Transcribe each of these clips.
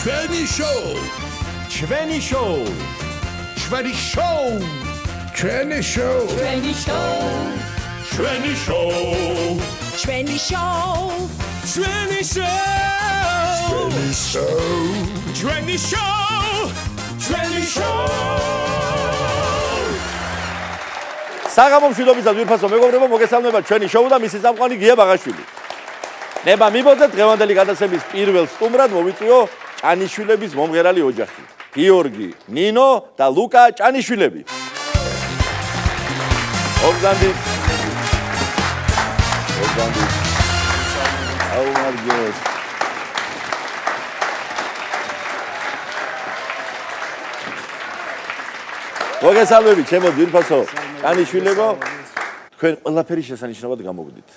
ჩვენი შოუ ჩვენი შოუ ჩვენი შოუ ჩვენი შოუ ჩვენი შოუ ჩვენი შოუ ჩვენი შოუ ჩვენი შოუ ჩვენი შოუ ჩვენი შოუ საღამომშვიდობის ძვირფასო მეგობრებო, მოგესალმება ჩვენი შოუ და მისი წამყვანი გია ბაღაშვილი. ნება მიბოძეთ დღევანდელი გადაცემის პირველ სტუმრად მოვიწვიო ჭანიშვილების მომღერალი ოჯახი. გიორგი, ნინო და ლუკა ჭანიშვილები. მოგზანდით. აუ მარგიოს. მოგესალმებით, ჩემო ძვირფასო ჭანიშვილებო. თქვენ ყველაფერი შესანიშნავად გამოგდით.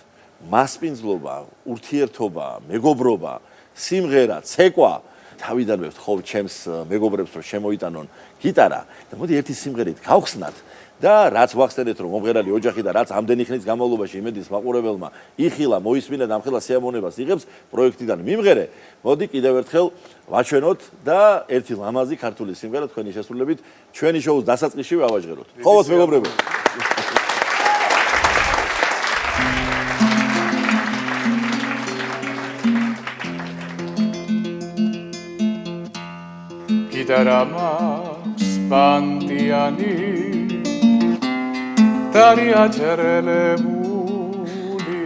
მასპინძლობა, ურთიერთობა, მეგობრობა, სიმღერა, ცეკვა. თავიდანვე ვთხოვ ჩემს მეგობრებს რომ შემოიტანონ გიტარა და მოდი ერთი სიმღერით გავხსნათ და რაც ვახსენეთ რომ მომღერალი ოჯახი და რაც ამდენი ხნის განმავლობაში იმედის მაყურებელმა იხილა, მოისმინა და ამხელა სიამოვნებას იღებს პროექტიდან მიმღერე, მოდი კიდევ ერთხელ ვაჩვენოთ და ერთი ლამაზი ქართული სიმღერა თქვენი შესრულებით ჩვენი შოუს დასაწყისშივე ავაჟღეროთ. ხოვოთ მეგობრებო. გიტარა მაქვს ბანდიანი დარია ჭერელებული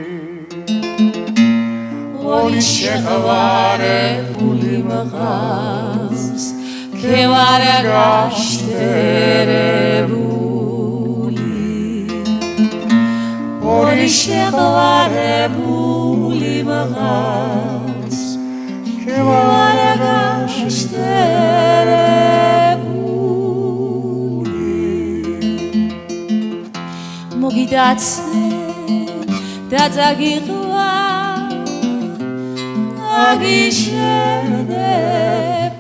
ორი შეხვარებული მღავს ქევარა გაშტერებული ორი შეხვარებული მღავს ქევარა გაშტერებული მოგიდაცე და წაგიღვა აგიშენებ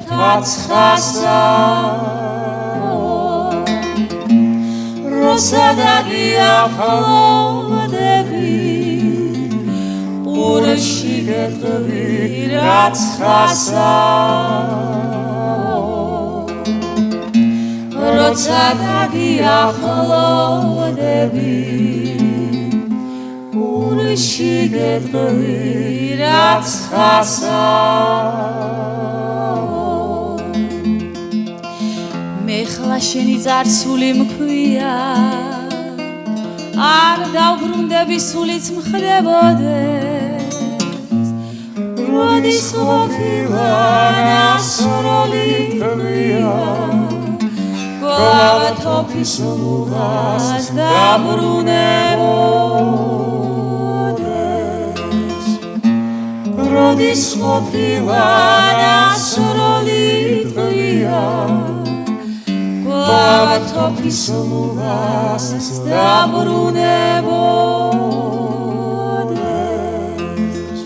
თაცხასა როცა დაგიახლოვდები ურში გეტყვი რაც ხასა როცა დაგიახლოვდები ურში გეტყვი რაც ხასა მე ხლა შენი წარსული მქვია არ დავბრუნდები სულიც მხდებოდეს როდის ყოფილა ნასროლი ქვია გვათოფის ლუღას დაბრუნებოდეს როდის ყოფილა ნასროლი ქვია გვათოფის ლუღას დაბრუნებოდეს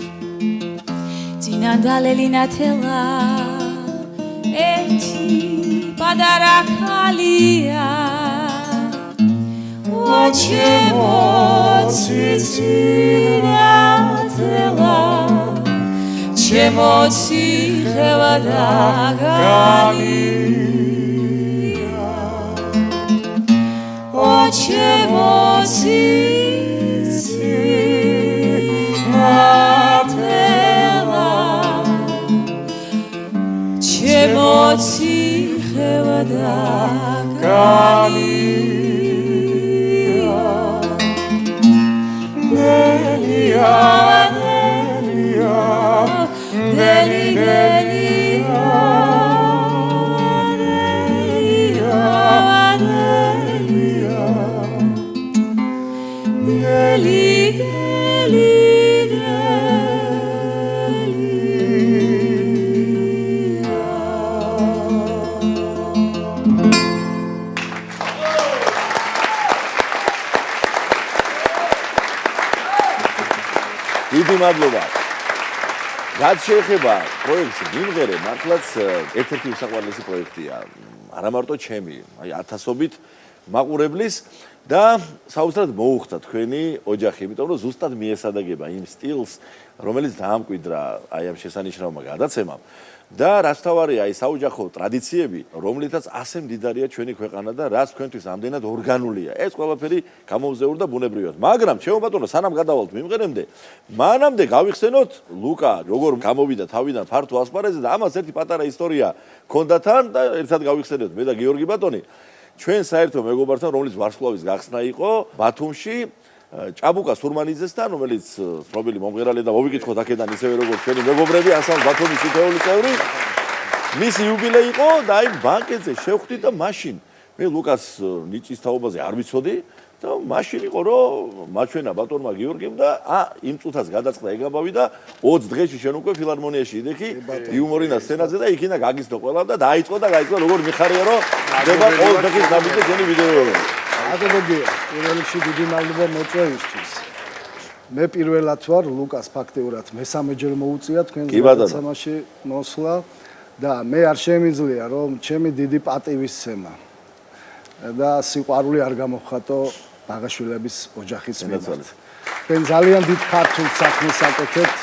წინანდალელი ნათელა ერთი პადარა ქალია ოჩემო ციცინათელა ჩემო ციხევა და გალია ოჩემო ციცინათელა ჩემო ციხევა და გალია დელია დელია დელია დიდი მადლობა. რაც შეეხება პროექტს მიმღერე, მართლაც ერთ-ერთი უსაყვარლესი პროექტია. არა მარტო ჩემი, აი ათასობით მაყურებლის და საოცრად მოუხდა თქვენი ოჯახი, იმიტომ რომ ზუსტად მიესადაგება იმ სტილს, რომელიც დაამკვიდრა აი ამ შესანიშნავმა გადაცემამ და რაც თავარია აი საოჯახო ტრადიციები, რომლითაც ასე მდიდარია ჩვენი ქვეყანა და რაც თქვენთვის ამდენად ორგანულია. ეს ყველაფერი გამომზეურდა ბუნებრივად. მაგრამ ჩემო ბატონო, სანამ გადავალთ მიმღერემდე, მანამდე გავიხსენოთ ლუკა როგორ გამოვიდა თავიდან ფართო ასპარეზზე და ამას ერთი პატარა ისტორია ქონდა თან და ერთად გავიხსენოთ მე და გიორგი ბატონი. ჩვენ საერთო მეგობართან, რომელიც ვარსკვლავის გახსნა იყო ბათუმში, ჭაბუკა სურმანიძესთან, რომელიც ცნობილი მომღერალი და მოვიკითხოთ აქედან ისევე როგორც ჩვენი მეგობრები, ასალ ბათუმის თითოეული წევრი. მისი იუბილეი იყო და აი ბანკეტზე შევხვდით და მაშინ მე ლუკას ნიჭის თაობაზე არ ვიცოდი და მაშინ იყო რომ მაჩვენა ბატონმა გიორგიმ და იმ წუთას გადაწყდა ეგაბავი და 20 დღეში შენ უკვე ფილარმონიაში ideki იუმორინა სცენაზე და იქინა გაგიზნო ყველა და დაიწყო როგორ მიხარია რომ ხდება ყოველ დღეს დამიდე შენი ვიდეოები. აგებოდი პირველ რიგში დიდი მადლობა მოწვევისთვის. მე პირველად ვარ ლუკას ფაქტიურად მესამეჯერ მოუწია თქვენ გადაცემაში მოსვლა და მე არ შემიძლია რომ ჩემი დიდი პატივისცემა და სიყვარული არ გამოვხატო ბაღაშვილების ოჯახის მიმართ. თქვენ ძალიან დიდ ქართულ საქმეს აკეთებთ,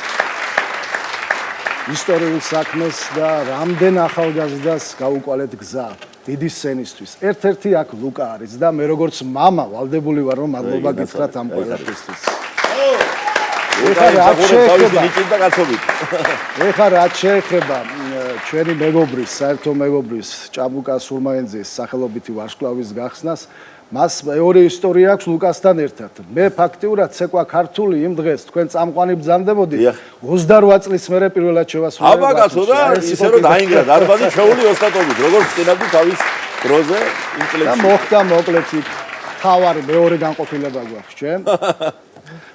ისტორიულ საქმეს და რამდენ ახალგაზრდას გაუკვალეთ გზა დიდი სცენისთვის. ერთ-ერთი აქ ლუკა არის და მე როგორც მამა ვალდებული ვარ რომ მადლობა გითხრათ ამ ყველაფრისთვის. ეხლა რაც შეეხება ჩვენი მეგობრის, საერთო მეგობრის ჭაბუკა სურმანიძის სახელობითი ვარსკვლავის გახსნას, მას მეორე ისტორია აქვს ლუკასთან ერთად. მე ფაქტიურად ცეკვა ქართული იმ დღეს თქვენ წამყვანი ბრძანდებოდი 28 წლის მერე პირველად შევასრულე. აბა კაცო და ისე რომ დაინგრა დარბაზი შეული ოსტატობით, როგორც წინავდი თავის დროზე იმ წლებში. და მოხდა მოკლედ იქ თავარი მეორე განყოფილება გვაქვს ჩვენ.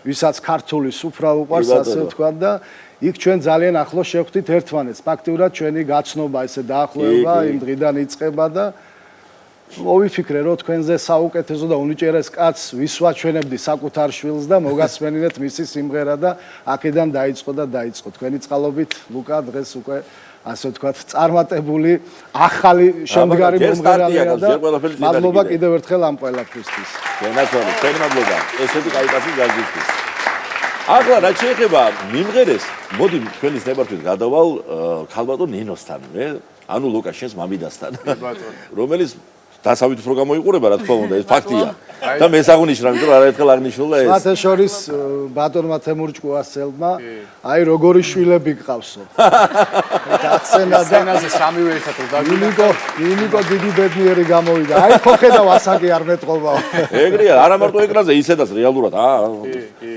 ვისაც ქართული სუფრა უყვარს, ასე ვთქვა და იქ ჩვენ ძალიან ახლოს შევხვდით ერთმანეთს. ფაქტიურად ჩვენი გაცნობა ესე დაახლოება იმ დღიდან იწყება და მოვიფიქრე რომ თქვენზე საუკეთესო და უნიჭერეს კაცს ვისვაჩვენებდი საკუთარ შვილს და მოგასმენინეთ მისი სიმღერა და აქედან დაიწყო. თქვენი წყალობით ლუკა დღეს უკვე ასე ვთქვათ წარმატებული ახალი შემდგარი მომღერალია და მადლობა კიდევ ერთხელ ამ ყველაფრისთვის. გენაცვალე, თქვენი მადლობა. ესეთი კაი კაცი გაგიზრდით. ახლა რაც შეეხება მიმღერეს, მოდი თქვენის ნებართვით გადავალ ქალბატონ ნინოსთან, ანუ ლუკა შენს მამიდასთან, რომელიც დასავით უფრო გამოიყურება, რა თქმა უნდა, ეს ფაქტია. და მე საგუნიშნავ, იმიტომ რომ არაერთხელ აღნიშნულა ეს. მათ შორის ბატონმა თემურ ჭკუასელმა, აი როგორი შვილები გყავსო. გახსენა და სცენაზე სამივე ერთად დავიდა. ინიკო დიდი ბედნიერი გამოვიდა. აი ხო ხედავ ასაკი არ მეტყობაო. ეგრეა, არა მარტო ეკრანზე, ისედაც რეალურად,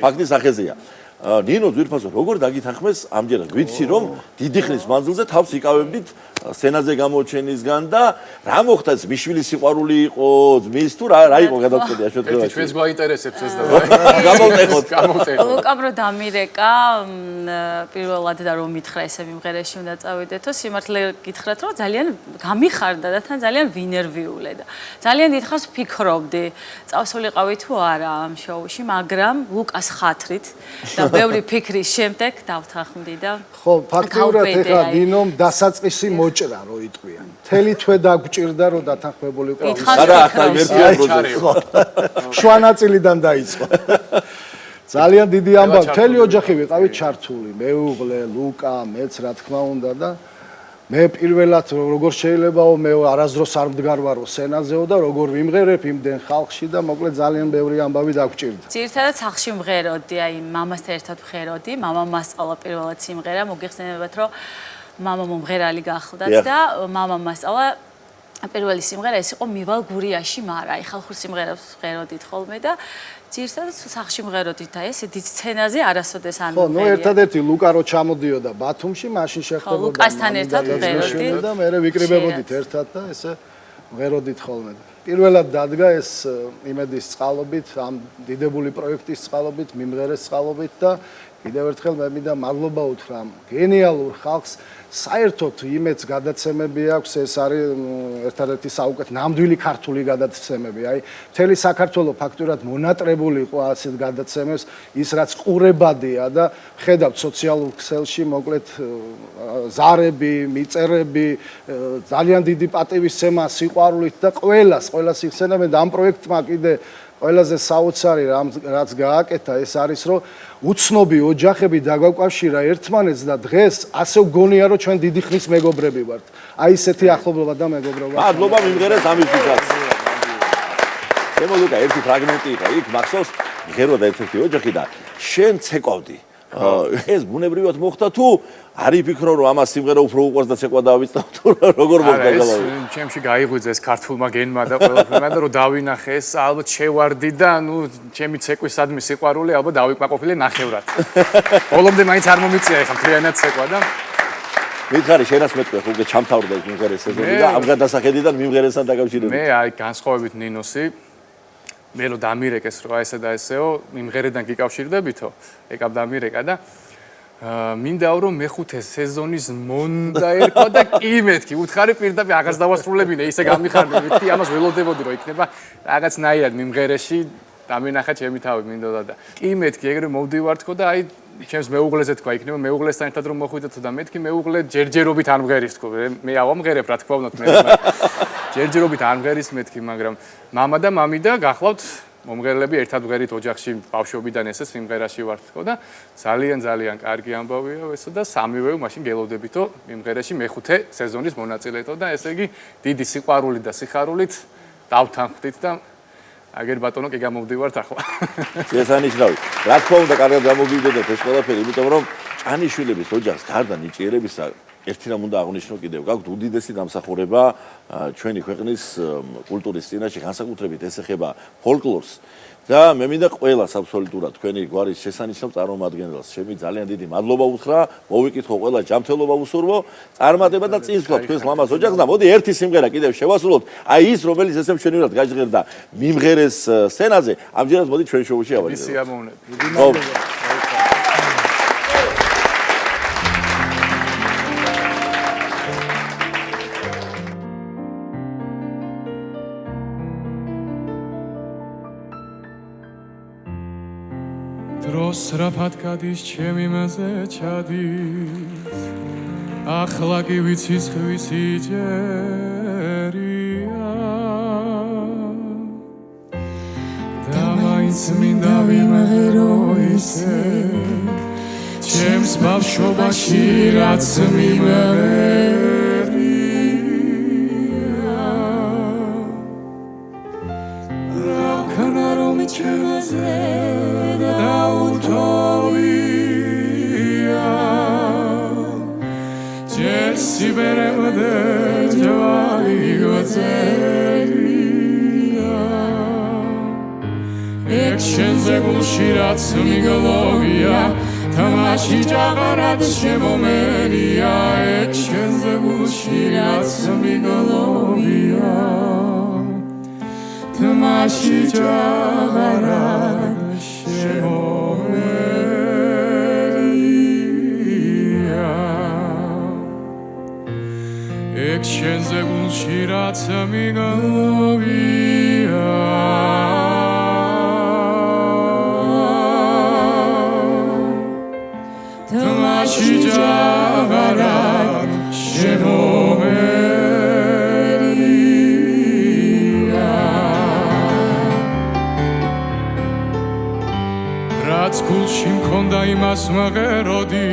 ფაქტის სახეზეა. ნინო ძვირფასო, როგორ დაგითანხმეს ამჯერად? ვიცი რომ დიდი ხნის მანძილზე თავს იკავებდით სცენაზე გამოჩენისგან და რა მოხდა ეს მიშვილის სიყვარული იყო, ძმის თუ რა იყო გადაწყვეტია შემთხვევაში? ჩვენს გვაინტერესებს ეს და გამოვტეხოთ. ლუკამ რო დამირეკა პირველად და რომ მითხრა ესე მიმღერეში უნდა წავიდეთო, სიმართლე გითხრათ რომ ძალიან გამიხარდა და თან ძალიან ვინერვიულე და ძალიან დიდხანს ვფიქრობდი წავსულიყავი თუ არა ამ შოუში, მაგრამ ლუკას ხათრით და ბევრი ფიქრის შემდეგ დავთანხმდი და ხო, ფაქტიურად ეხლა დინომ დასაწყისი მოჭრა რო იტყვიან. მთელი თვე დაგვჭირდა რომ დათანხმებულიყო. არა, ახლა ვერტიან პროცესი. შვანაწილიდან დაიწყო. ძალიან დიდი ამბავი, მთელი ოჯახი ვიყავით ჩართული. მეუღლე, ლუკა, მეც რა თქმა უნდა და მე პირველად როგორ შეიძლებაო მე არასდროს არ მდგარ ვარო სცენაზეო და როგორ ვიმღერებ იმდენ ხალხში და მოკლედ ძალიან ბევრი ამბავი დაგჭირდა. ძირითადად სახლში მღეროდი, აი მამასთან ერთად მღეროდი, მამამ მასწავლა პირველად სიმღერა, მოგეხსენებათ რომ მამა მომღერალი გახლდათ და მამამ მასწავლა პირველი სიმღერა ეს იყო მივალ გურიაში მარა, აი ხალხურ სიმღერებს მღეროდით ხოლმე და ძირითადად სახლში მღეროდით და ესე დიდ სცენაზე არასოდეს არ ხო, ნუ ერთადერთი ლუკა რო ჩამოდიოდა ბათუმში, მაშინ შეხვდებოდა ლუკასთან ერთად მღეროდით და მე ვიკრიბებოდით ერთად და ესე მღეროდით ხოლმე. პირველად დადგა ეს იმედის წყალობით, ამ დიდებული პროექტის წყალობით, მიმღერეს წყალობით და კიდევ ერთხელ მე მინდა მადლობა უთხრა ამ გენიალურ ხალხს. საერთოდ იმედს გადაცემები აქვს, ეს არის ერთადერთი საუკეთესო ნამდვილი ქართული გადაცემები. აი, მთელი საქართველო ფაქტურად მონატრებული იყო ასეთ გადაცემებს, ის რაც ყურებადია და ხედავთ სოციალურ ქსელში, მოკლედ ზარები, მიწერები, ძალიან დიდი პატივისცემა, სიყვარულით და ყველას იხსენებენ და ამ პროექტმა კიდე ყველაზე საოცარი რაც გააკეთა ეს არის რომ უცნობი ოჯახები დაგვაკავშირა ერთმანეთს და დღეს ასე ვგონია რომ ჩვენ დიდი ხნის მეგობრები ვართ. აი ესეთი ახლობლობა და მეგობრობა. მადლობა მიმღერეს ამისთვისაც. შემოგიგა ერთი ფრაგმენტი იყო იქ მახსოვს ღეროდა ერთ-ერთი ოჯახი და შენ ცეკვავდი. ეს ბუნებრივად მოხდა თუ არ იფიქრო რომ ამას სიმღერა უფრო უყვარს და ცეკვა დავიწყდა თუ როგორ მოხდა გალავი. ეს ჩემში გაიღვიძა ეს ქართულმა გენმა და ყველაფერმა და რომ დავინახე ეს ალბათ შევარდი და ნუ ჩემი ცეკვისადმი სიყვარული ალბათ დავიკმაყოფილე ნახევრად. ბოლომდე მაინც არ მომიწია ეხლა მთლიანად ცეკვა და მითხარი შენას მეტყვი ხო უკვე ჩამთავრდა ეს მიმღერეს სეზონი და ამ გადასახედიდან მიმღერესთან დაკავშირებით. მე აი განსხვავებით ნინოსი მე რომ დამირეკეს რომ აი ესა და ესეო მიმღერედან გიკავშირდებითო ეკავ დამირეკა და მინდა რომ მეხუთე სეზონის მონდა ერქვა და კი მეთქი უთხარი პირდაპირ აღარ დავასრულებინე ისე გამიხარდი მეთქი ამას ველოდებოდი რომ იქნება რაღაცნაირად მიმღერეში დამინახა ჩემი თავი მინდოდა და კი მეთქი ეგრე მოვდივარ თქო და აი ჩემს მეუღლეზე თქვა იქნება მეუღლესთან ერთად რომ მოხვიდეთ და მეთქი მეუღლე ჯერჯერობით არ მღერის თქო მე ავამღერებ რა თქმა უნდა ჯერჯერობით არ მღერის მეთქი მაგრამ მამა და მამი და გახლავთ მომღერლები ერთად მღერით ოჯახში ბავშვობიდან ესე სიმღერაში ვართ თქო და ძალიან კარგი ამბავია ესო და სამივე მაშინ გელოდებითო მიმღერეში მეხუთე სეზონის მონაწილეთო და ესე იგი დიდი სიყვარული და სიხარულით დავთანხმდით და აგერ ბატონო კი გამოვდივართ ახლა შესანიშნავი რა თქმა უნდა კარგად გამოგივიდეთ ეს ყველაფერი იმიტომ რომ ჭანიშვილების ოჯახს გარდა ნიჭიერებისა ერთი რამ უნდა აღნიშნო კიდევ გაქვთ უდიდესი დამსახურება ჩვენი ქვეყნის კულტურის წინაშე განსაკუთრებით ეს ეხება ფოლკლორს და მე მინდა ყველას აბსოლუტურად თქვენი გვარის შესანიშნავ წარმომადგენელს ჩემი ძალიან დიდი მადლობა უთხრა მოვიკითხო ყველა ჯანმრთელობა უსურვო წარმატება და წინს ვთქვათ თქვენს მამას ოჯახს და მოდი ერთი სიმღერა კიდევ შევასრულოთ აი ის რომელიც ესე მშვენივრად გაჟღერდა მიმღერეს სცენაზე ამჯერად მოდი ჩვენ შოუში ავარდეთ სიამოვნებით დროს რაფად გადის ჩემი მასე ჩადის ახლა კი ვიცი ხვისი ჯერია და მაინც მინდა ვიმღერო ისე ჩემს ბავშვობაში რაც მიმღერია რა ქნა რომ ჩემზე Siberemde cevali gözeria Ekşenze gulşirat migolovia Tamaşi cagarat şemomeria Ekşenze gulşirat migolovia Tamaşi cagarat şemomeria Ekşenze gulşirat migolovia Tamaşi cagarat şemomeria Rats gulşi mkhonda imas mağerodi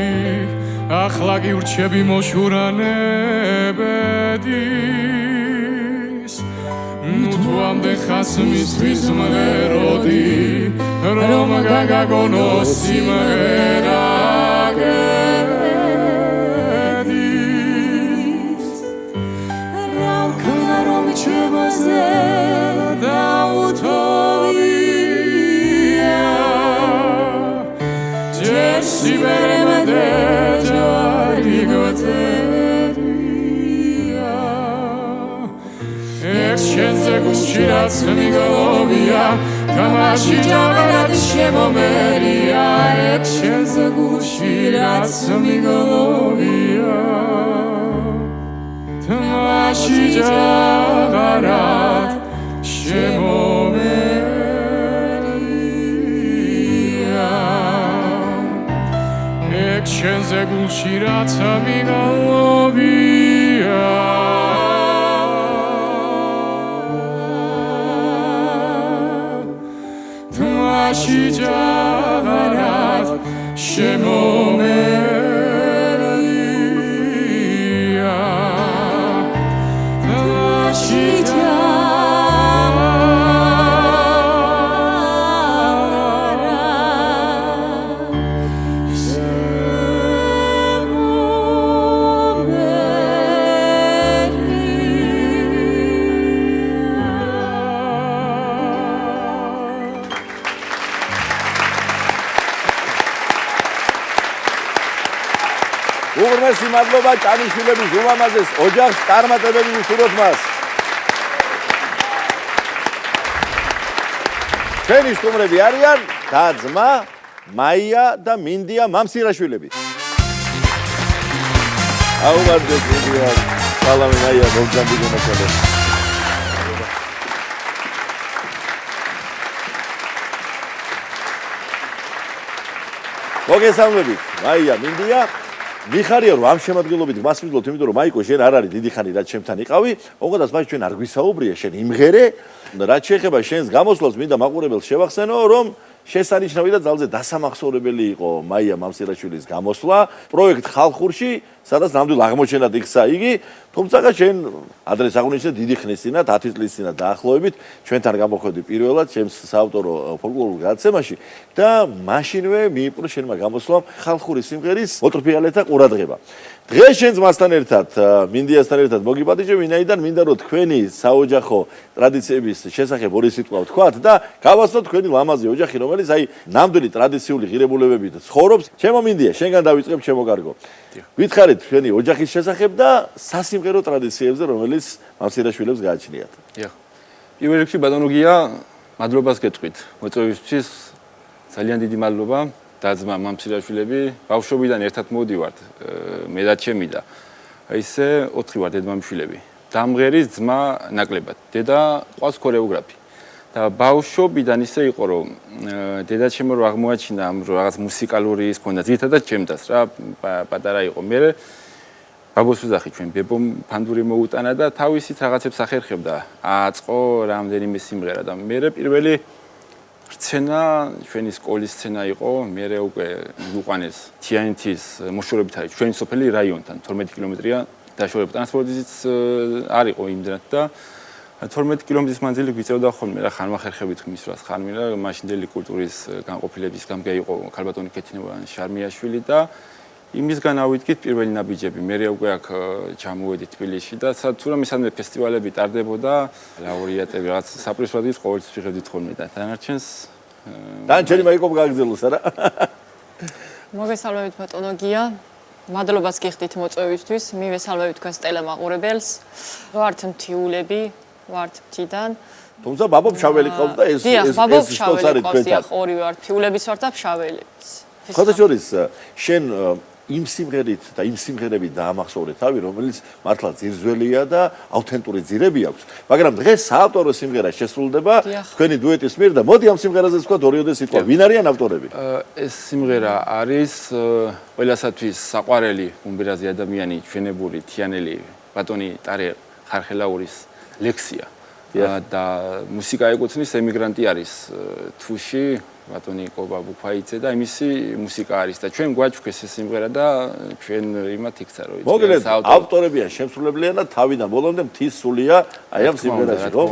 ახლა გირჩები მოშურანებედის ნუ თუ ამდე ხასმისთვის მღეროდი რომ გაგაგონო სიმღერა გედის რა ვქნა რომ ჩემზე დაუთოვია ჯერ სიბერემდე Ekşenze gulşirat migolovia Tamaşi cagarat şemomeria Ekşenze gulşirat migolovia Tamaşi cagarat şemomeria Ekşenze gulşirat migolovia უმაღლესი მადლობა ჭანიშვილების უმამაზეს ოჯახს წარმატებები ვისურვოთ მას. ჩვენი სტუმრები არიან და-ძმა მაია და მინდია მამსირაშვილები. აუმარჯოს მინდია, სალამი მაია, მოგზაურობ გონახალე. მოგესალმებით, მაია, მინდია. მიხარია რომ ამ შემადგენლობით გასმიდლოთ, იმიტომ რომ მაიკო შენ არ არის დიდი ხანი რაც ჩემთან იყავი, ოღონდ მას ჩვენ არ გვისაუბრია, შენ იმღერე, რაც შეეხება შენს გამოსვლას, მინდა მაყურებელს შევახსენო, რომ შესანიშნავი და ძალზე დასამახსოვრებელი იყო მაია მამსირაშვილის გამოსვლა პროექტ ხალხურში, სადაც ნამდვილ აღმოჩენად იქცა იგი, თუმცა შენ ადრეს აღნიშნე დიდი ხნის წინათ 10 წლის წინათ დაახლოებით ჩვენთან გამოხვედი პირველად ჩემს საავტორო ფოლკლორულ გადაცემაში და მაშინვე მიიპყრო შენმა გამოსვლამ ხალხური სიმღერის მოტრფიალეთა ყურადღება. დღეს შენ ძმასთან ერთად, მინდიასთან ერთად მოგიპატიჟე, ვინაიდან მინდა რომ თქვენი საოჯახო ტრადიციების შესახებ ორი სიტყვა ვთქვათ და გავაცნოთ თქვენი ლამაზი ოჯახი, რომელიც აი ნამდვილი ტრადიციული ღირებულებებით ცხოვრობს. ჩემო მინდია, შენგან დავიწყებ, ჩემო კარგო. ვითხარით თქვენი ოჯახის შესახებ და სასიმღერო ტრადიციებზე, რომელიც მამსირაშვილებს გააჩნიათ. დიახ. პირველ რიგში ბატონო გია, მადლობას გეტყვით. მოწვევისთვის ძალიან დიდი მადლობა. და-ძმა მამსირაშვილები, ბავშვობიდან ერთად მოვდივართ, მე და ჩემი და ისე 4 ვართ დედმამიშვილები. დამღერის ძმა ნაკლებად. დედა ყავს ქორეოგრაფი. და ბავშვობიდან ისე იყო, რომ დედაჩემო რო აღმოაჩინა, რომ რაღაც მუსიკალური ის ქონდა, ძირითადად ჩემდას რა, პატარა იყო. მე ბაბოს ვიზახი ჩვენ ბებომ ფანდური მოუტანა და თავისით რაღაცებს ახერხებდა. აწყო რამდენიმე სიმღერა და მე პირველი სცენა, ჩვენი სკოლის სცენა იყო, მე უკვე უყანეს TNT-ის მოშორებით არის ჩვენი სოფელი რაიონთან 12 კილომეტრია დაშორება. ტრანსპორტიც არ იყო იმდენად და 12 კილომეტრის მანძილი გვიწევდა ხოლმე რა ხანმახერხებით მისვლას ხანმი რა მაშინდელი კულტურის განყოფილების გამგე იყო ქალბატონი ქეთინოვა შარმიაშვილი და იმისგან ავიდგით პირველი ნაბიჯები. მე უკვე აქ ჩამოვედი თბილისში და თუ რამე სამე ფესტივალები ტარდებოდა, ლაურეატები რაღაც საპრიზოების ყოველთვის ვიღებდით ხოლმე და დანარჩენს დანარჩენი მაიკომ გააგზავნოს არა? მოგესალმებით ბატონო გია. მადლობას გიხდით მოწვევისთვის. მივესალმებით თქვენს ტელემაყურებელს. ვართ მთიულები, ვართ მთიდან. თუმცა ბაბო ფშაველი ყავს და ეს სიტყვა არის თქვენთან. ორივე ვართ მთიულების ვართ და ფშაველიც. ხოთაშორის შენ იმ სიმღერით და იმ სიმღერებით დაამახსოვრე თავი, რომელიც მართლა ძირძველია და ავთენტური ძირები აქვს. მაგრამ დღეს საავტორო სიმღერა შესრულდება თქვენი დუეტის მიერ და მოდი ამ სიმღერაზე ვთქვათ ორი-ორი სიტყვა. ვინ არიან ავტორები? ეს სიმღერა არის ყველასათვის საყვარელი უმბერაზი ადამიანი, ჩვენებური თიანელი ბატონი ტარე ხარხელაურის ლექსია. და მუსიკა ეკუთვნის ემიგრანტი არის თუში ბატონი კობა ბუფაიცე და იმისი მუსიკა არის და ჩვენ გვაჩვქეს ეს სიმღერა და ჩვენ იმათ იქცა რომ მოგლედ ავტორებიან, შემსრულებელია და თავიდან ბოლომდე მთის სულია აი ამ სიმღერაში ხო?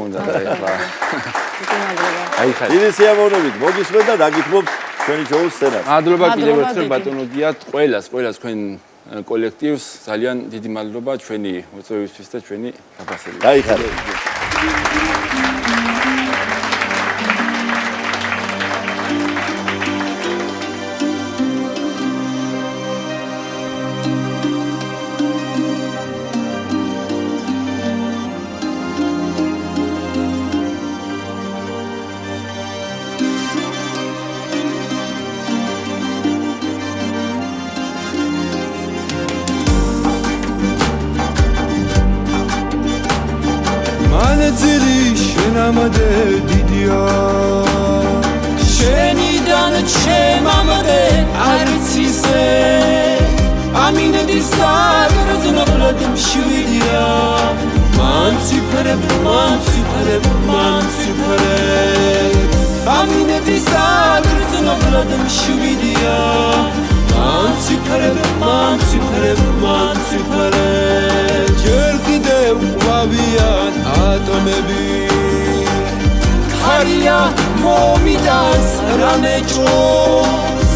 აი ხარ. დიდი სიამოვნებით მოგისმენთ და დაგითმობთ ჩვენი შოუს სცენას. მადლობა კიდევ ერთხელ ბატონო გიათ ყველას თქვენ კოლექტივს ძალიან დიდი მადლობა ჩვენი მოწვევისთვის და ჩვენი გაფასებით. აი ხარ. ამადე დიდია შენიდან ჩემამდე არც ისე ამინდი საგრძნობლად მშვიდია მანციფრებ ამინდი საგრძნობლად მშვიდია მანციფრებ ჯერ კიდევ ყვავიან ატომები Haria momidas ramechos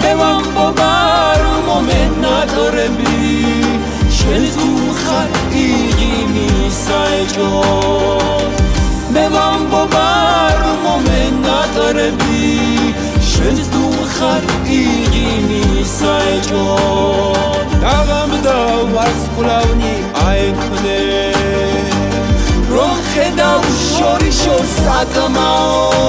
Me vambobar momenatoremi Shenis dukhar igimi saechos Me vambobar momenatoremi Shenis dukhar igimi saechos Dagamda ვარსკვლავნი აექნე რომ ხედავ შორიშო საკმაო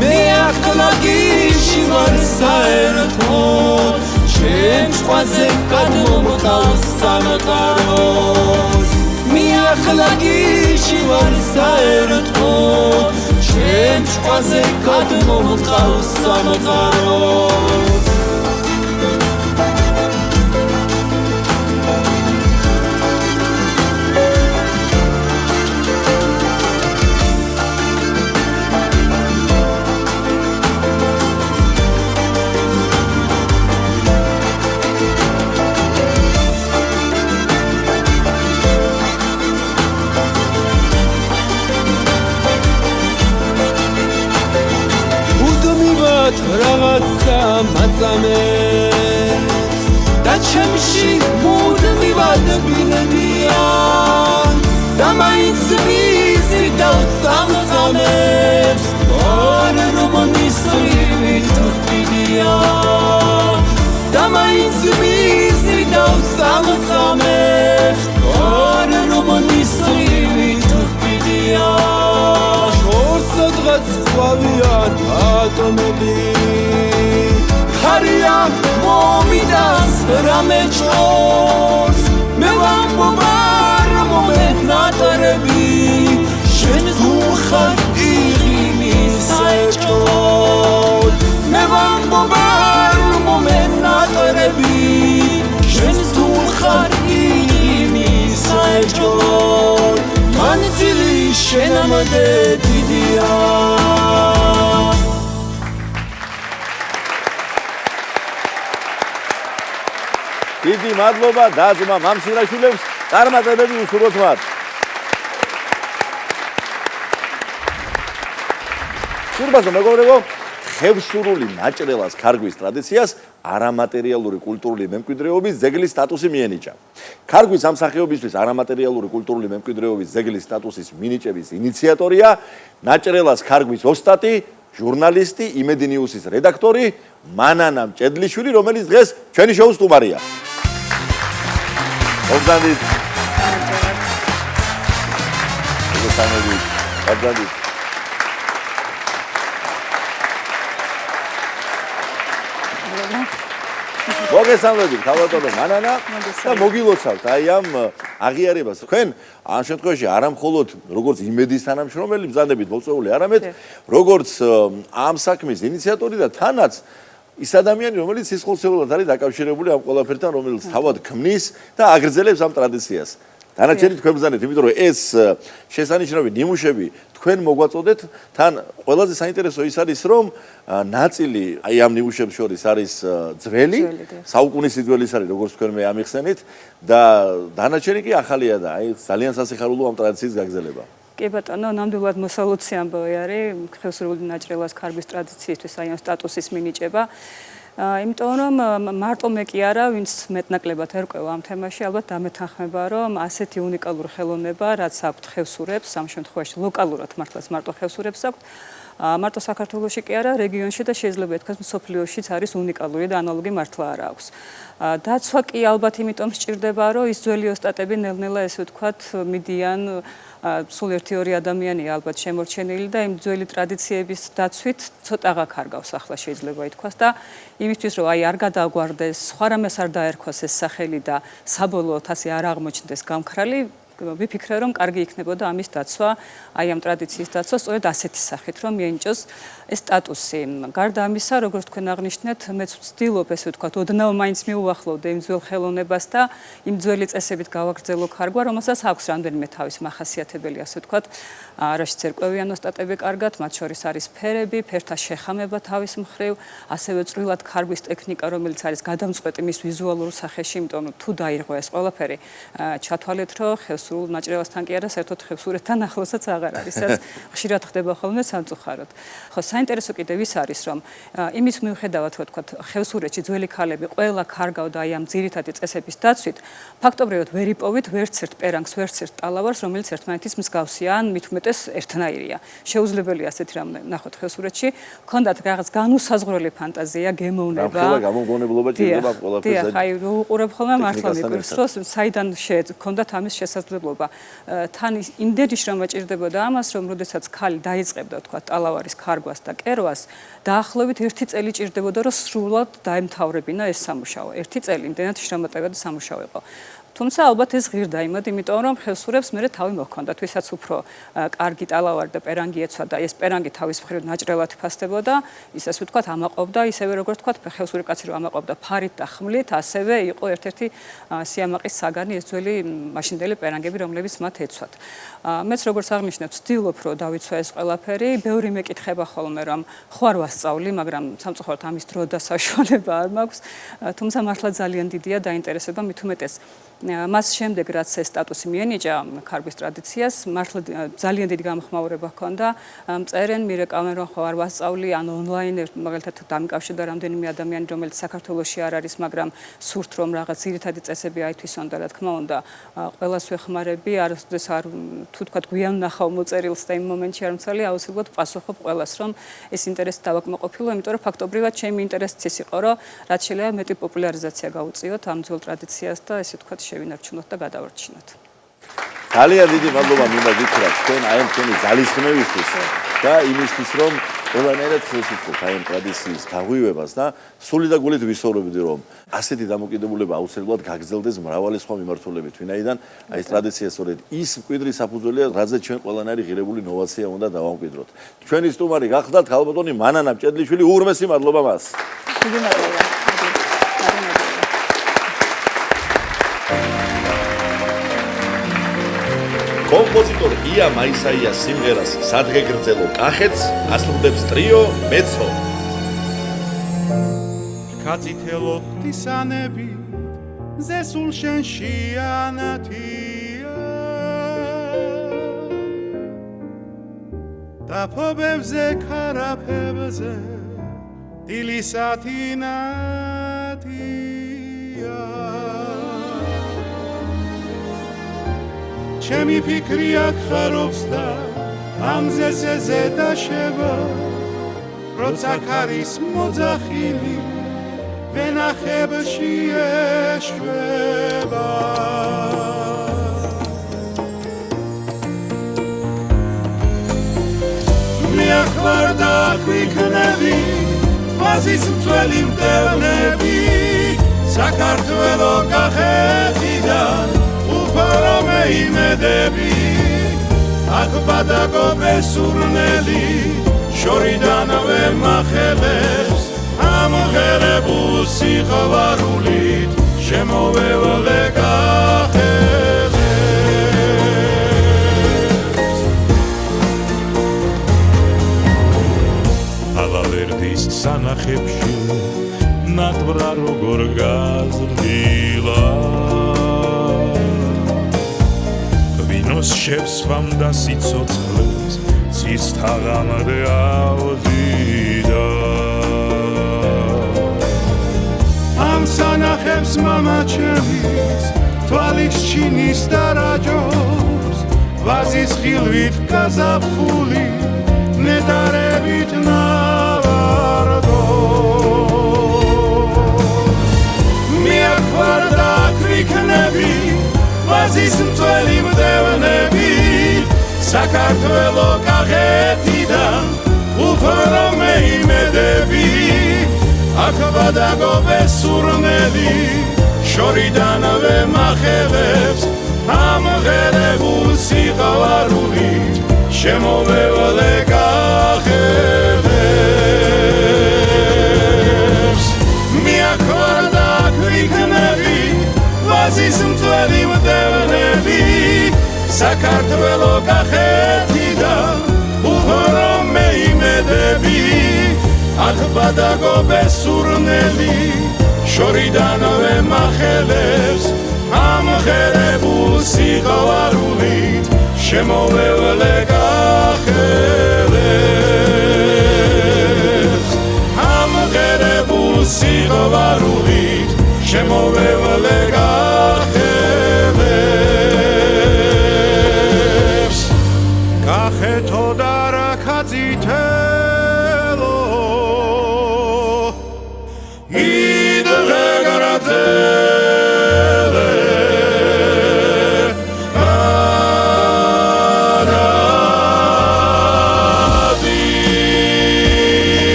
მე ახლა გიში ვარ საერთოდ ჩემ ჭყვაზე გადმომყავს სამყაროს მე ახლა გიში ვარ საერთოდ ჩემ ჭყვაზე გადმომყავს სამყაროს რაღაცა მაწამებს და ჩემში მუდმივად ბინებიან და მაინც ვიზიდავ სამწამებს არ რომ მისრივით ვიდია და მაინც ვიზიდავ სამწამებს არ რომ მისრივით ვიდია სადღაც ხვავიან ატომები ხარიან მომიდას რამე ჭორს მე ვამბობ არ მომენატრები შენ თუ ხარ იღიმი საჭორ მე ვამბობ არ მომენატრები შენ თუ ხარ იღიმი საჭორ მანძილი შენამდე დიდია დიდი მადლობა და-ძმა მამსილაშვილებს წარმატებები უსურვოთ მათ შურბაზო მეგობრებო ხევსურული ნაჭრელას ქარგვის ტრადიციას არამატერიალური კულტურული მემკვიდრეობის ძეგლის სტატუსი მიენიჭა. ქარგვის სამსახიობისთვის არამატერიალური კულტურული მემკვიდრეობის ძეგლის სტატუსის მინიჭების ინიციატორია ნაჭრელას ქარგვის ოსტატი, ჟურნალისტი, იმედი ნიუსის რედაქტორი მანანა მჭედლიშვილი, რომელიც დღეს ჩვენი შოუს სტუმარია. მოგზავნით. მოგზავნით. მოგესალმებით, ქალბატონო მანანა და მოგილოცავთ აი ამ აღიარებას. თქვენ ამ შემთხვევაში არა მხოლოდ როგორც იმედის თანამშრომელი ბრძანებით მოწვეული, არამედ როგორც ამ საქმის ინიციატორი და თანაც ის ადამიანი, რომელიც სისხლისეულად არის დაკავშირებული ამ ყველაფერთან, რომელიც თავად ქმნის და აგრძელებს ამ ტრადიციას. დანარჩენი თქვენ ბრძანეთ, იმიტომ რომ ეს შესანიშნავი ნიმუშები თქვენ მოგვაწოდეთ, თან ყველაზე საინტერესო ის არის, რომ ნაწილი აი ამ ნიმუშებს შორის არის ძველი, საუკუნის ძველი ის არის, როგორც თქვენ მე ამიხსენით და დანარჩენი კი ახალია და აი ძალიან სასიხარულო ამ ტრადიციის გაგრძელება. კი ბატონო, ნამდვილად მოსალოცი ამბავი არის ხევსურული ნაჭრელას ქარგვის ტრადიციისთვის აი ამ სტატუსის მინიჭება. იმიტომ რომ მარტო მე კი არა, ვინც მეტნაკლებად ერკვევა ამ თემაში, ალბათ დამეთანხმება, რომ ასეთი უნიკალური ხელოვნება, რაც აქვთ ხევსურებს, ამ შემთხვევაში ლოკალურად მართლაც მარტო ხევსურებს აქვთ, მარტო საქართველოში კი არა, რეგიონში და შეიძლება ითქვას მსოფლიოშიც არის უნიკალური და ანალოგი მართლა არ აქვს. დაცვა კი ალბათ იმიტომ სჭირდება, რომ ის ძველი ოსტატები ნელ-ნელა ესე ვთქვათ, მიდიან სულ 1-2 ადამიანია ალბათ შემორჩენილი და იმ ძველი ტრადიციების დაცვით ცოტაღა კარგავს ახლა შეიძლება ითქვას და იმისთვის რომ აი არ გადააგვარდეს, სხვა რამეს არ დაერქვას ეს სახელი და საბოლოოდ ასე არ აღმოჩნდეს გამქრალი, ვიფიქრე რომ კარგი იქნებოდა ამის დაცვა, აი ამ ტრადიციის დაცვა სწორედ ასეთი სახით რომ მიენიჭოს ეს სტატუსი. გარდა ამისა, როგორც თქვენ აღნიშნეთ, მეც ვცდილობ ესე ვთქვათ, ოდნავ მაინც მიუახლოვდე იმ ძველ ხელოვნებას და იმ ძველი წესებით გავაგრძელო ქარგვა, რომელსაც აქვს რამდენიმე თავის მახასიათებელი, ასე ვთქვათ, რაშიც ერკვევიან ოსტატები კარგად, მათ შორის არის ფერები, ფერთა შეხამება თავის მხრივ, ასევე წვრილად ქარგვის ტექნიკა, რომელიც არის გადამწყვეტი მის ვიზუალურ სახეში, იმიტომ რომ თუ დაირღვა ეს ყველაფერი, ჩათვალეთ, რომ ხევსურულ ნაჭრევასთან კი არა, საერთოდ ხევსურეთთან ახლოსაც აღარ არის, რაც ხშირად ხდება ხოლმე სამწუხაროდ. ხო, საინტერესო კიდევ ის არის, რომ იმის მიუხედავად, რომ თქვა ხევსურეთში ძველი ქალები ყველა კარგავდა აი ამ ძირითადი წესების დაცვით, ფაქტობრივად ვერ იპოვით ვერც ერთ პერანგს, ვერც ერთ ტალავარს, რომელიც ერთმანეთის მსგავსია, ან მით უმეტეს ერთნაირია. შეუძლებელია ასეთი რამ ნახოთ ხევსურეთში, ქონდათ რაღაც განუსაზღვრელი ფანტაზია, გემოვნება. რამხელა გამოგონებლობა ჭირდება ყველაფერზე. დიახ, აი უყურებ ხოლმე მართლა მიკვირს, რომ საიდან ქონდათ ამის შესაძლებლობა. თან იმდენი შრომა ჭირდებოდა ამას, რომ როდესაც ქალი დაიწყებდა თქვა ტალავარის ქარგვას და კერვას, დაახლოებით 1 წელი ჭირდებოდა, რომ სრულად დაემთავრებინა ეს სამუშაო. 1 წელი იმდენად შრომატევადი სამუშაო იყო. თუმცა ალბათ ეს ღირდა იმად, იმიტომ რომ ხევსურებს მერე თავი მოჰქონდათ, ვისაც უფრო კარგი ტალავარი და პერანგი ეცვა და ეს პერანგი თავის მხრივ ნაჭრელად ფასდებოდა, ის ასე ვთქვათ, ამაყობდა, ისევე როგორც ვთქვათ, ხევსური კაცი რომ ამაყობდა ფარით და ხმლით, ასევე იყო ერთ-ერთი სიამაყის საგანი ეს ძველი მაშინდელი პერანგები, რომლებიც მათ ეცვათ. მეც როგორც აღნიშნე, ვცდილობ რომ დავიცვა ეს ყველაფერი, ბევრი მეკითხება ხოლმე რომ ხო არ ვასწავლი, მაგრამ სამწუხაროდ ამის დრო და საშუალება არ მაქვს, თუმცა მართლა ძალიან დიდია დაინტერესება, მით უმეტეს მას შემდეგ რაც ეს სტატუსი მიენიჭა ქარგვის ტრადიციას, მართლა ძალიან დიდი გამოხმაურება ჰქონდა. მწერენ, მირეკავენ რომ ხო არ ვასწავლი, ან ონლაინ მაგალითად დამიკავშირდა რამდენიმე ადამიანი, რომელიც საქართველოში არ არის, მაგრამ სურთ რომ რაღაც ძირითადი წესები აითვისონ და რა თქმა უნდა, ყველას ვეხმარები, არასოდეს არ თუ თქვა გვიან ნახავ მოწერილს და იმ მომენტში არ მცალი, აუცილებლად პასუხობ ყველას, რომ ეს ინტერესი დავაკმაყოფილო, იმიტომ რომ ფაქტობრივად ჩემი ინტერესიც ის იყო, რომ რაც შეიძლება მეტი პოპულარიზაცია გაუწიოთ ამ ძველ ტრადიციას და ესე თქვა შევინარჩუნოთ და გადავარჩინოთ. ძალიან დიდი მადლობა მინდა გითხრათ თქვენ აი ამ თქვენი ძალისხმევისთვის და იმისთვის რომ ყველანაირად ხელშეწყობთ აი ამ ტრადიციის გაღვივებას და სული და გულით ვისაუბრებდი რომ ასეთი დამოკიდებულება აუცილებლად გაგრძელდეს მრავალი სხვა მიმართულებით ვინაიდან აი ეს ტრადიცია სწორედ ის მკვიდრი საფუძველია რაზეც ჩვენ ყველანაირი ღირებული ნოვაცია უნდა დავამკვიდროთ. ჩვენი სტუმარი გახდათ ქალბატონი მანანა მჭედლიშვილი, უღრმესი მადლობა მას. დიდი მადლობა. კომპოზიტორ ია მაისაიას სიმღერას სადღე გრძელო კახეთს ასრულებს ტრიო მეცო. კაცითელო ღვთისანები ზესულ შენ შიანათია დაფობებზე ქარაფებზე დილისათინათია ჩემი ფიქრი აქ ხარობს და ამზე ზედაშება როცა ქარის მოძახილი ვენახებში ეშვება მე აქ ვარ და აქ ვიქნები ვაზის მწველი მტევნები საქართველო კახეთიდან უფრო მეიმედები აქ ბადაგობე სურნელი შორიდანვე მახელებს ამღერებულ სიყვარულით შემოვევლე კახეთს ალავერდის სანახებში ნატვრა როგორ გაზრდილა ღვინოს შევსვამ და სიცოცხლეს ცის თაღამდე ავზიდა ამ სანახებს მამა ჩემის თვალის ჩინის და რაჯოს ვაზის ხილვით გაზაფხული ნეტარებით ნავარდო მე აქ ვარ და აქ ვიქნები ვაზის მწველი მდევნები საქართველო კახეთიდან უფრო მეიმედები აქ ბადაგობე სურნელი შორიდანვე მახელებს ამღერებულ სიყვარულით შემოვევლე კახეთს მე აქ ვარ და აქ ვიქნები ვაზის მწველი მდევნები საქართველო კახეთიდან უფრო მეიმედები აქ ბადაგობე სურნელი შორიდანვე მახელებს ამღერებულ სიყვარულით შემოვევლე გახელებს ამღერებულ სიყვარულით შემოვევლე გახელებს გახეთო და რაკაცითელო იდღე გარაძელე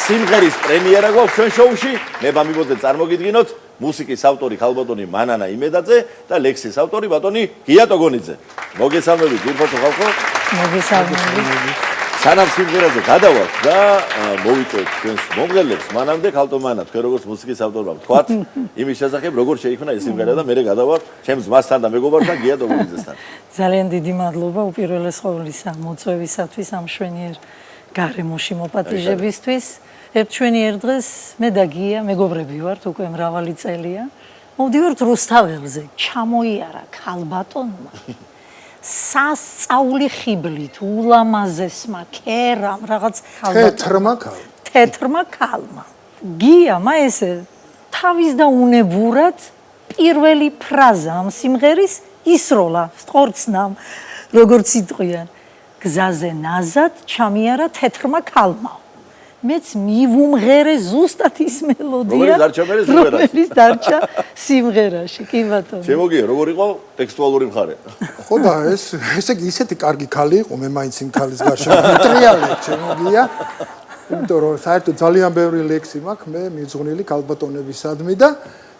სიმღერის პრემიერა გვაქვს ჩვენ შოუში. მე მამიბოძე წარმოგიდგინოთ მუსიკის ავტორი ხალბატონი მანანა იმედაძე და ლექსის ავტორი ბატონი გია ტოგონიძე. მოგესალმებით ძვირფასო ხალხო. მოგესალმებით. სანამ სიმღერაზე გადავალთ და მოვიწევთ ჩვენს მომღერლებს მანამდე ხალტომანა თქვენ როგორც მუსიკის ავტორმა ვთქვათ იმის შესახებ როგორ შეიქმნა ეს სიმღერა და მე გადავარ ჩემს ძმასთან და მეგობართან გია ტოგონიძესთან. ძალიან დიდი მადლობა უპირველეს ყოვლისა მოწვევისათვის ამ შვენიერ გარემოში მოპატიჟებისთვის. ჩვენიერ დღეს მე და გია მეგობრები ვართ უკვე მრავალი წელია. მოვდივართ რუსთაველზე, ჩამოიარა ქალბატონმა სასწაული ხიბლით ულამაზესმა ქერამ რაღაც თეთრმა ქალმა. გიამ ესე თავის და უნებურად პირველი ფრაზა ამ სიმღერის ისროლა სწორცნამ როგორც იტყვიან გზაზე ნაზად ჩამიარა თეთრმა ქალმა. მეც მივუმღერე ზუსტად ის მელოდია რომელიც დარჩა სიმღერაში. კი ბატონო. შემოგია როგორ იყო ტექსტუალური მხარე? ხო და ესე იგი ისეთი კარგი ქალი იყო მე მაინც იმ ქალის გარშემო ვიტრიალებ შემოგია. იმიტომ რომ საერთოდ ძალიან ბევრი ლექსი მაქვს მე მიძღვნილი ქალბატონებისადმი და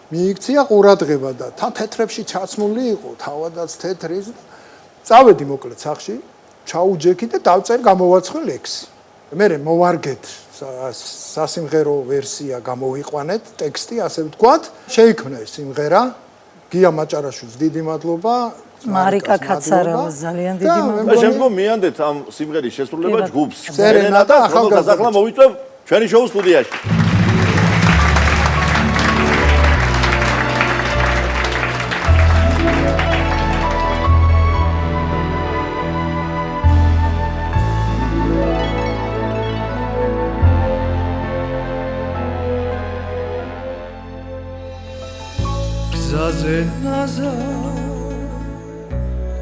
მიიქცია ყურადღება და თან თეთრებში ჩაცმული იყო თავადაც თეთრი. წავედი მოკლედ სახში ჩაუჯექი და დავწერ გამოვაცხე ლექსი. მე მოვარგეთ სასიმღერო ვერსია გამოვიყვანეთ ტექსტი ასე ვთქვათ შეიქმნა ეს სიმღერა გია მაჭარაშვილს დიდი მადლობა მარიკა კაცარავას ძალიან დიდი მადლობა და შემდგომ მიანდეთ ამ სიმღერის შესრულება ჯგუფს სერენადა ახლა მოვიწევ ჩვენი შოუ სტუდიაში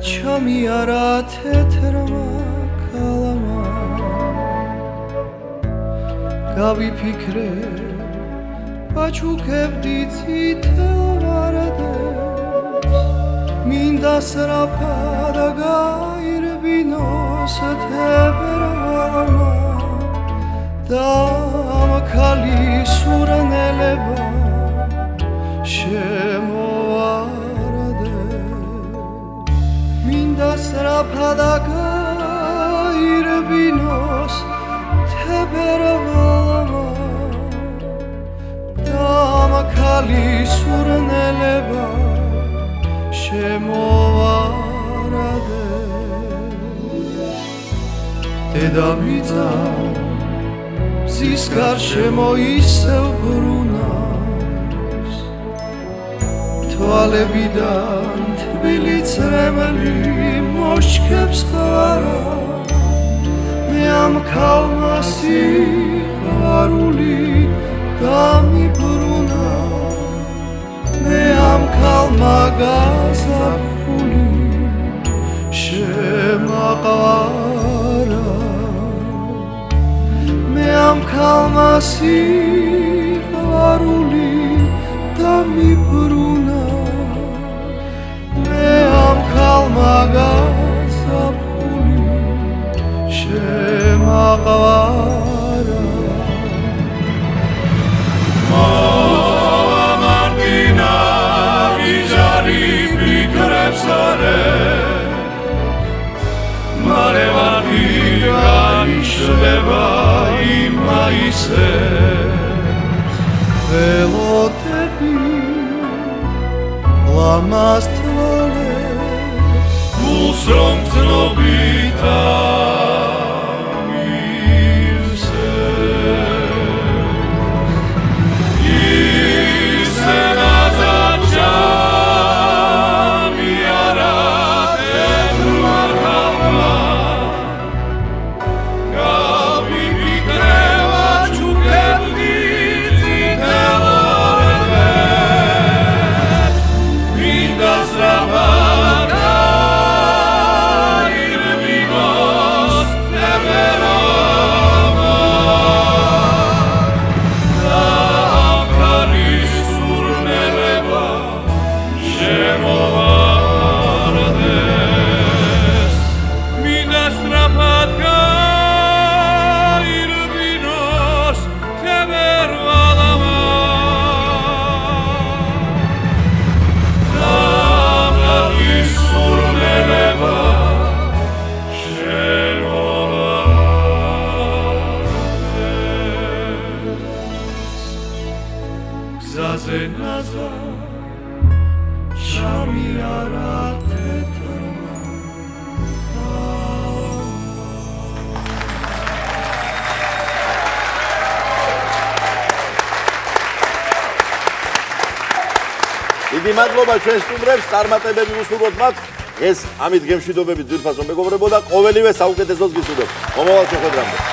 ჩამიარა თეთრმა ქალმა გავიფიქრე ვაჩუქებდი წითელ ვარდებს მინდა სრაფად გაირბინოს თებერვალმა და ამ ქალის სურნელება მინდა სრაფად გაირბინოს თებერვალმა და ამ ქალის სურნელება შემოვარადე დედამიწა მზის გარშემო ისევ ბრუნავს თვალებიდან თბილი წრემლი მოშქებს ხარა მე ამ ქალმა სიყვარული გამიბრუნა მე ამ ქალმა გაზაფხული შემაყვარა მე ამ ქალმა სიყვარული გამიბრუნა მე ამ ქალმა გაზაფხული შემაყვარა მამარდინა ვიჟარი ფიქრებს არე მარევანი განიშლება იმაისე ველოდები ლამაზ თვალებს გულს რომ ცნობითა დიდი მადლობა ჩვენ სტუმრებს, წარმატებები უსურვოთ მათ. ეს ამით გემშვიდობებით ძვირფასო მეგობრებო და ყოველივე საუკეთესოს გისურვებთ. მომავალ შეხვედრამდე.